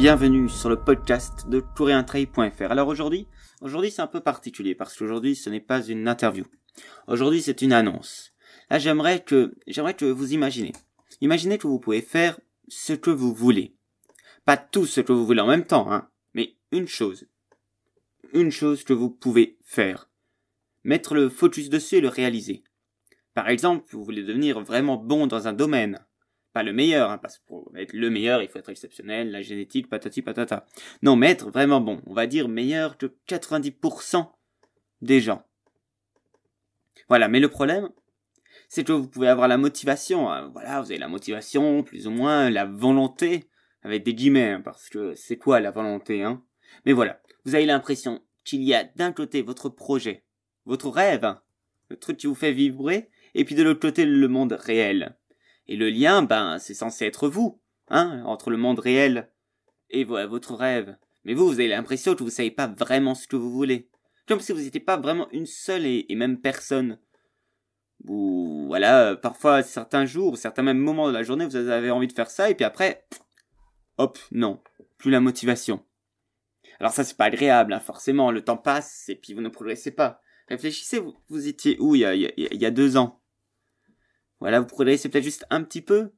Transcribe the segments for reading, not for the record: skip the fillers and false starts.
Bienvenue sur le podcast de toureintrail.fr. Alors aujourd'hui c'est un peu particulier parce qu'aujourd'hui ce n'est pas une interview. Aujourd'hui c'est une annonce. Là j'aimerais que vous imaginez. Imaginez que vous pouvez faire ce que vous voulez. Pas tout ce que vous voulez en même temps, hein, mais une chose. Une chose que vous pouvez faire. Mettre le focus dessus et le réaliser. Par exemple, vous voulez devenir vraiment bon dans un domaine. Pas le meilleur, hein, parce que pour être le meilleur, il faut être exceptionnel, la génétique, patati patata. Non, mais être vraiment bon. On va dire meilleur que 90% des gens. Voilà, mais le problème, c'est que vous pouvez avoir la motivation. Hein, voilà, vous avez la motivation, plus ou moins, la volonté, avec des guillemets, hein, parce que c'est quoi la volonté, hein? Mais voilà, vous avez l'impression qu'il y a d'un côté votre projet, votre rêve, hein, le truc qui vous fait vibrer, et puis de l'autre côté le monde réel. Et le lien, c'est censé être vous, hein, entre le monde réel et votre rêve. Mais vous avez l'impression que vous savez pas vraiment ce que vous voulez. Comme si vous n'étiez pas vraiment une seule et même personne. Ou, voilà, parfois, certains jours, certains même moments de la journée, vous avez envie de faire ça, et puis après, hop, non, plus la motivation. Alors ça, c'est pas agréable, hein, forcément, le temps passe, et puis vous ne progressez pas. Réfléchissez, vous étiez où il y a 2 ans? Voilà, vous progressez peut-être juste un petit peu.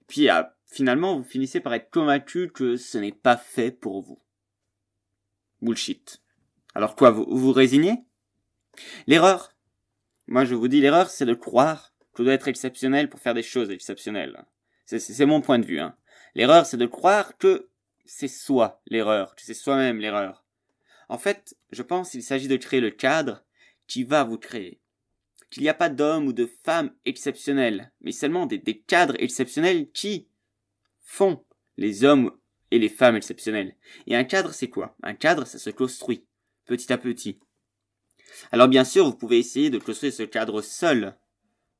Puis finalement, vous finissez par être convaincu que ce n'est pas fait pour vous. Bullshit. Alors quoi, vous vous résignez? L'erreur. Moi, je vous dis, l'erreur, c'est de croire qu'on doit être exceptionnel pour faire des choses exceptionnelles. C'est mon point de vue, hein. L'erreur, c'est de croire que c'est soi l'erreur, que c'est soi-même l'erreur. En fait, je pense qu'il s'agit de créer le cadre qui va vous créer. Qu'il n'y a pas d'hommes ou de femmes exceptionnels, mais seulement des cadres exceptionnels qui font les hommes et les femmes exceptionnels. Et un cadre, c'est quoi? Un cadre, ça se construit, petit à petit. Alors bien sûr, vous pouvez essayer de construire ce cadre seul.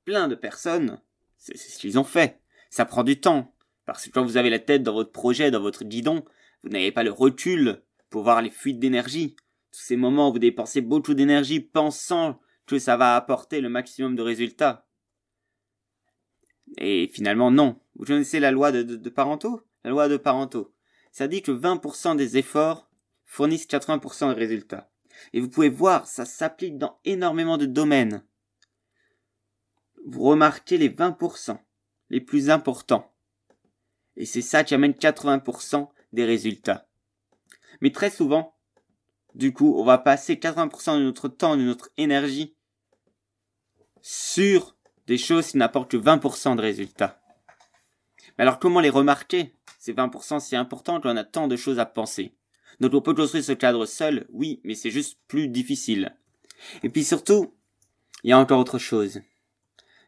Plein de personnes, c'est ce qu'ils ont fait. Ça prend du temps, parce que quand vous avez la tête dans votre projet, dans votre guidon, vous n'avez pas le recul pour voir les fuites d'énergie. Tous ces moments où vous dépensez beaucoup d'énergie pensant que ça va apporter le maximum de résultats. Et finalement, non. Vous connaissez la loi de Pareto? La loi de Pareto. Ça dit que 20% des efforts fournissent 80% de résultats. Et vous pouvez voir, ça s'applique dans énormément de domaines. Vous remarquez les 20% les plus importants. Et c'est ça qui amène 80% des résultats. Mais très souvent, du coup, on va passer 80% de notre temps, de notre énergie sur des choses qui n'apportent que 20% de résultats. Mais alors comment les remarquer? Ces 20% si importants qu'on a tant de choses à penser. Donc on peut construire ce cadre seul, oui, mais c'est juste plus difficile. Et puis surtout, il y a encore autre chose.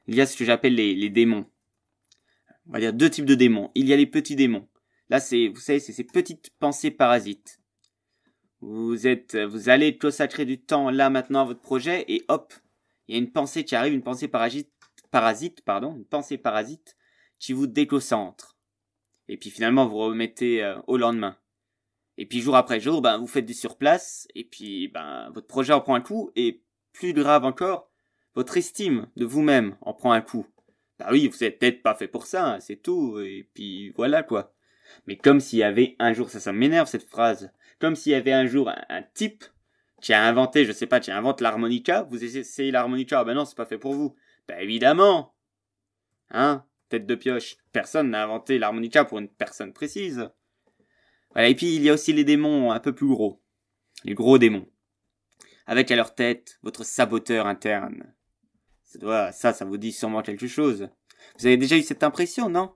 Il y a ce que j'appelle les démons. On va dire 2 types de démons. Il y a les petits démons. Là, vous savez, c'est ces petites pensées parasites. Vous allez consacrer du temps là maintenant à votre projet et hop, il y a une pensée qui arrive, une pensée une pensée parasite qui vous déconcentre. Et puis finalement vous remettez au lendemain. Et puis jour après jour, vous faites du surplace et puis votre projet en prend un coup et plus grave encore, votre estime de vous-même en prend un coup. Oui, vous êtes peut-être pas fait pour ça, hein, c'est tout et puis voilà quoi. Mais comme s'il y avait un jour, ça m'énerve cette phrase, comme s'il y avait un jour un type qui a inventé, je sais pas, qui invente l'harmonica, vous essayez l'harmonica, non, c'est pas fait pour vous. Évidemment. Hein, tête de pioche. Personne n'a inventé l'harmonica pour une personne précise. Voilà, et puis il y a aussi les démons un peu plus gros. Les gros démons. Avec à leur tête, votre saboteur interne. Ça vous dit sûrement quelque chose. Vous avez déjà eu cette impression, non?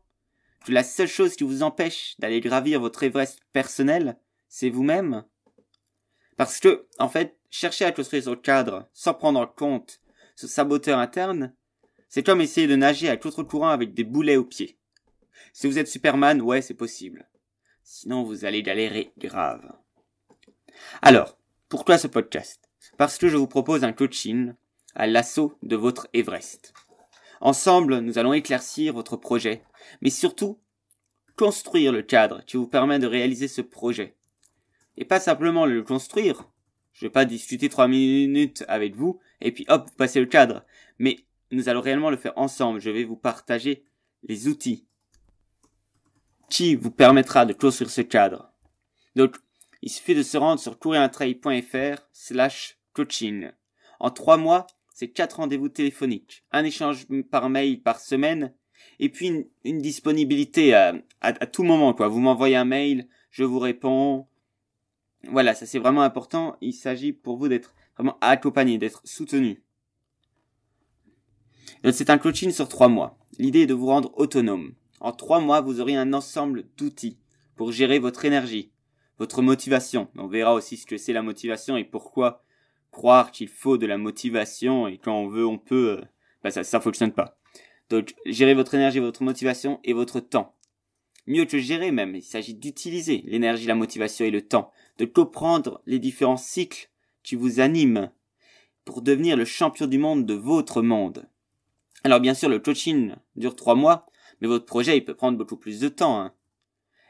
Que la seule chose qui vous empêche d'aller gravir votre Everest personnel, c'est vous-même? Parce que, en fait, chercher à construire son cadre sans prendre en compte ce saboteur interne, c'est comme essayer de nager à contre-courant avec des boulets aux pieds. Si vous êtes Superman, ouais, c'est possible. Sinon, vous allez galérer grave. Alors, pourquoi ce podcast? Parce que je vous propose un coaching à l'assaut de votre Everest. Ensemble, nous allons éclaircir votre projet, mais surtout, construire le cadre qui vous permet de réaliser ce projet. Et pas simplement le construire. Je vais pas discuter 3 minutes avec vous, et puis hop, vous passez le cadre. Mais nous allons réellement le faire ensemble. Je vais vous partager les outils qui vous permettra de construire ce cadre. Donc, il suffit de se rendre sur courieruntrail.fr/coaching. En 3 mois, c'est 4 rendez-vous téléphoniques, un échange par mail par semaine, et puis une disponibilité à tout moment, quoi. Vous m'envoyez un mail, je vous réponds. Voilà, ça c'est vraiment important. Il s'agit pour vous d'être vraiment accompagné, d'être soutenu. Donc, c'est un coaching sur 3 mois. L'idée est de vous rendre autonome. En 3 mois, vous aurez un ensemble d'outils pour gérer votre énergie, votre motivation. On verra aussi ce que c'est la motivation et pourquoi croire qu'il faut de la motivation et quand on veut, on peut. Ça fonctionne pas. Donc, gérer votre énergie, votre motivation et votre temps. Mieux que gérer même, il s'agit d'utiliser l'énergie, la motivation et le temps, de comprendre les différents cycles qui vous animent pour devenir le champion du monde de votre monde. Alors bien sûr, le coaching dure 3 mois, mais votre projet il peut prendre beaucoup plus de temps. Hein.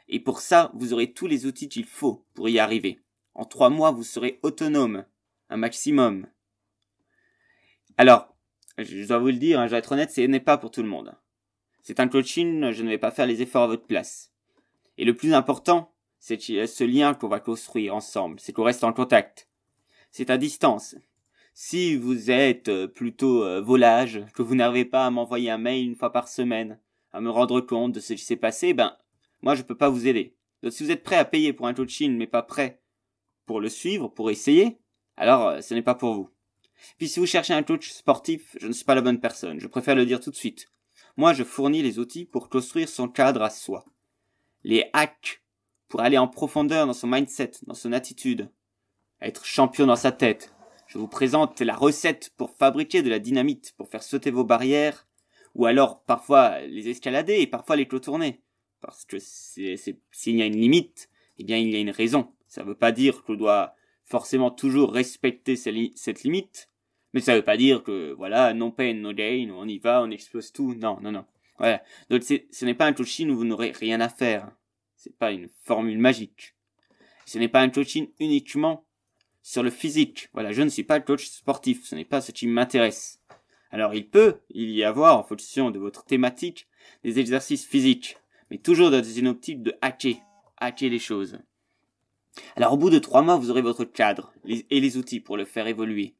Et pour ça, vous aurez tous les outils qu'il faut pour y arriver. En 3 mois, vous serez autonome, un maximum. Alors, je dois vous le dire, je dois être honnête, ce n'est pas pour tout le monde. C'est un coaching, je ne vais pas faire les efforts à votre place. Et le plus important, c'est ce lien qu'on va construire ensemble, c'est qu'on reste en contact. C'est à distance. Si vous êtes plutôt volage, que vous n'arrivez pas à m'envoyer un mail une fois par semaine, à me rendre compte de ce qui s'est passé, moi je peux pas vous aider. Donc si vous êtes prêt à payer pour un coaching, mais pas prêt pour le suivre, pour essayer, alors ce n'est pas pour vous. Puis si vous cherchez un coach sportif, je ne suis pas la bonne personne, je préfère le dire tout de suite. Moi je fournis les outils pour construire son cadre à soi. Les hacks pour aller en profondeur dans son mindset, dans son attitude, être champion dans sa tête. Je vous présente la recette pour fabriquer de la dynamite, pour faire sauter vos barrières, ou alors parfois les escalader et parfois les contourner. Parce que s'il y a une limite, eh bien il y a une raison. Ça ne veut pas dire qu'on doit forcément toujours respecter cette limite, mais ça ne veut pas dire que, voilà, no pain, no gain, on y va, on explose tout. Non. Voilà. Donc ce n'est pas un coaching où vous n'aurez rien à faire. C'est pas une formule magique. Ce n'est pas un coaching uniquement sur le physique. Voilà, je ne suis pas coach sportif, ce n'est pas ce qui m'intéresse. Alors il peut y avoir, en fonction de votre thématique, des exercices physiques, mais toujours dans une optique de hacker les choses. Alors au bout de 3 mois, vous aurez votre cadre et les outils pour le faire évoluer.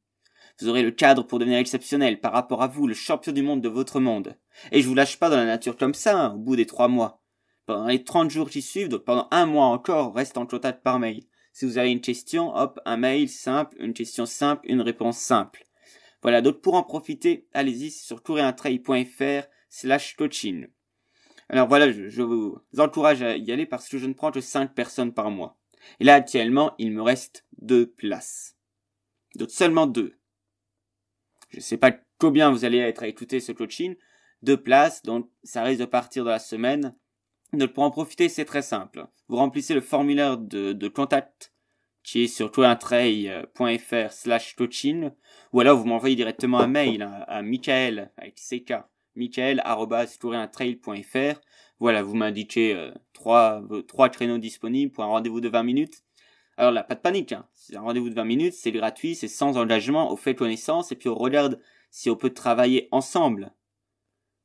Vous aurez le cadre pour devenir exceptionnel par rapport à vous, le champion du monde de votre monde. Et je vous lâche pas dans la nature comme ça, au bout des 3 mois. Pendant les 30 jours qui suivent, donc pendant 1 mois encore, reste en contact par mail. Si vous avez une question, hop, un mail simple, une question simple, une réponse simple. Voilà, donc pour en profiter, allez-y sur courieruntrail.fr/coaching. Alors voilà, je vous encourage à y aller parce que je ne prends que 5 personnes par mois. Et là, actuellement, il me reste 2 places. Donc seulement 2. Je ne sais pas combien vous allez être à écouter ce coaching. 2 places, donc ça risque de partir dans la semaine. Donc pour en profiter, c'est très simple. Vous remplissez le formulaire de contact qui est sur courieruntrail.fr/coaching ou alors vous m'envoyez directement un mail à Michael avec CK, michael@courieruntrail.fr. Voilà, vous m'indiquez 3 créneaux disponibles pour un rendez-vous de 20 minutes. Alors là, pas de panique, hein. C'est un rendez-vous de 20 minutes, c'est gratuit, c'est sans engagement, on fait connaissance et puis on regarde si on peut travailler ensemble.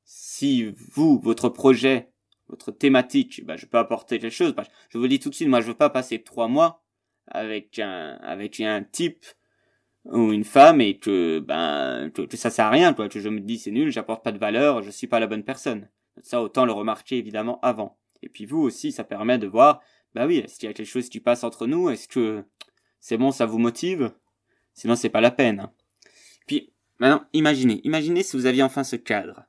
Si vous, votre projet, votre thématique, je peux apporter quelque chose. Je vous le dis tout de suite, moi je veux pas passer 3 mois avec un type ou une femme et que ça sert à rien, quoi, que je me dis c'est nul, j'apporte pas de valeur, je suis pas la bonne personne. Ça, autant le remarquer évidemment avant. Et puis vous aussi, ça permet de voir, oui, est-ce qu'il y a quelque chose qui passe entre nous, est-ce que c'est bon, ça vous motive? Sinon c'est pas la peine. Puis, maintenant, imaginez si vous aviez enfin ce cadre.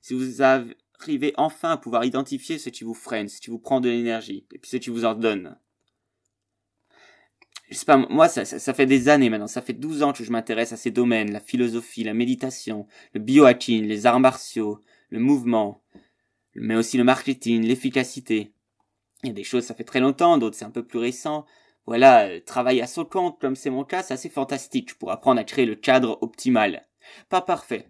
Si vous arrivez enfin à pouvoir identifier ce qui vous freine, ce qui vous prend de l'énergie, et puis ce qui vous en donne. Je sais pas, moi, ça fait des années maintenant, ça fait 12 ans que je m'intéresse à ces domaines, la philosophie, la méditation, le biohacking, les arts martiaux, le mouvement, mais aussi le marketing, l'efficacité. Il y a des choses, ça fait très longtemps, d'autres c'est un peu plus récent. Voilà, travailler à son compte, comme c'est mon cas, c'est assez fantastique pour apprendre à créer le cadre optimal. Pas parfait,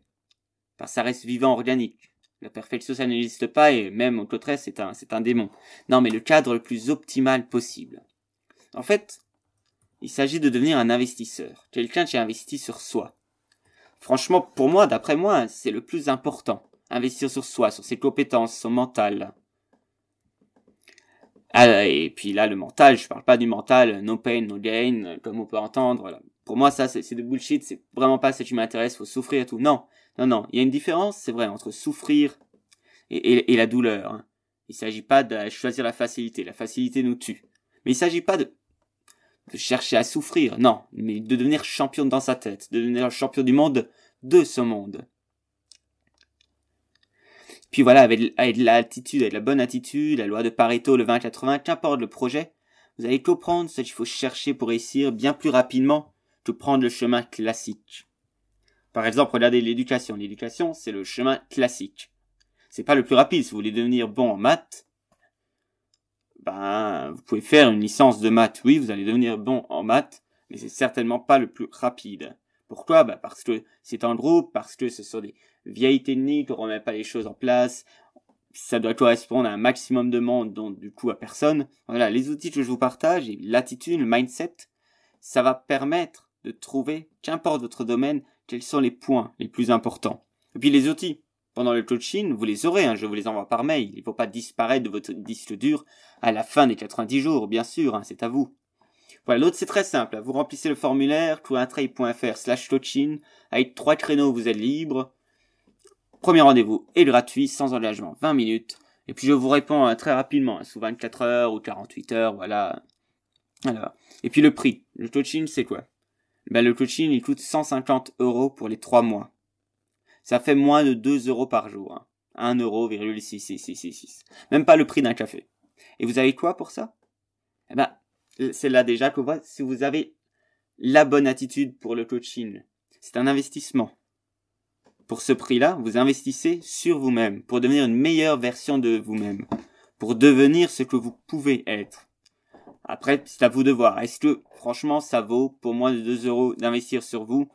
parce que ça reste vivant, organique. La perfection, ça n'existe pas, et même au contraire, c'est un démon. Non, mais le cadre le plus optimal possible. En fait, il s'agit de devenir un investisseur, quelqu'un qui investit sur soi. Franchement, pour moi, d'après moi, c'est le plus important. Investir sur soi, sur ses compétences, son mental. Ah, et puis là, le mental, je parle pas du mental, no pain, no gain, comme on peut entendre. Voilà. Pour moi, ça, c'est de bullshit, c'est vraiment pas ce qui m'intéresse, faut souffrir et tout. Non, non, non, il y a une différence, c'est vrai, entre souffrir et la douleur. Hein. Il s'agit pas de choisir la facilité nous tue. Mais il s'agit pas de chercher à souffrir, non, mais de devenir champion dans sa tête, de devenir champion du monde de ce monde. Puis voilà, avec l'attitude, avec la bonne attitude, la loi de Pareto, le 20-80, qu'importe le projet, vous allez comprendre ce qu'il faut chercher pour réussir bien plus rapidement que prendre le chemin classique. Par exemple, regardez l'éducation. L'éducation, c'est le chemin classique. C'est pas le plus rapide. Si vous voulez devenir bon en maths, ben, vous pouvez faire une licence de maths. Oui, vous allez devenir bon en maths, mais c'est certainement pas le plus rapide. Pourquoi? Ben, parce que c'est en groupe, parce que ce sont des vieilles techniques, on remet pas les choses en place. Ça doit correspondre à un maximum de monde, donc du coup à personne. Voilà, les outils que je vous partage, et l'attitude, le mindset, ça va permettre de trouver, qu'importe votre domaine, quels sont les points les plus importants. Et puis les outils, pendant le coaching, vous les aurez, hein, je vous les envoie par mail. Il ne faut pas disparaître de votre disque dur à la fin des 90 jours, bien sûr, hein, c'est à vous. Voilà, l'autre c'est très simple, vous remplissez le formulaire, tourintrade.fr/coaching, avec 3 créneaux, vous êtes libre. Premier rendez-vous est gratuit, sans engagement, 20 minutes. Et puis je vous réponds très rapidement, sous 24 heures ou 48 heures, voilà. Alors. Et puis le prix, le coaching c'est quoi? Ben, le coaching il coûte 150 € pour les 3 mois. Ça fait moins de 2 € par jour. Hein. 1,66666. Même pas le prix d'un café. Et vous avez quoi pour ça? Eh ben, c'est là déjà qu'on voit si vous avez la bonne attitude pour le coaching. C'est un investissement. Pour ce prix-là, vous investissez sur vous-même, pour devenir une meilleure version de vous-même, pour devenir ce que vous pouvez être. Après, c'est à vous de voir. Est-ce que, franchement, ça vaut pour moins de 2 € d'investir sur vous?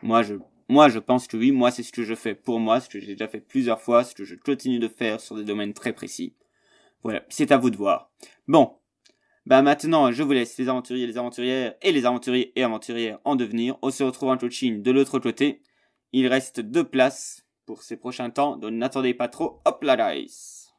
Moi, je pense que oui. Moi, c'est ce que je fais pour moi, ce que j'ai déjà fait plusieurs fois, ce que je continue de faire sur des domaines très précis. Voilà, c'est à vous de voir. Bon, ben maintenant, je vous laisse les aventuriers, les aventurières et les aventuriers et aventurières en devenir. On se retrouve en coaching de l'autre côté. Il reste 2 places pour ces prochains temps, donc n'attendez pas trop. Hop là, guys!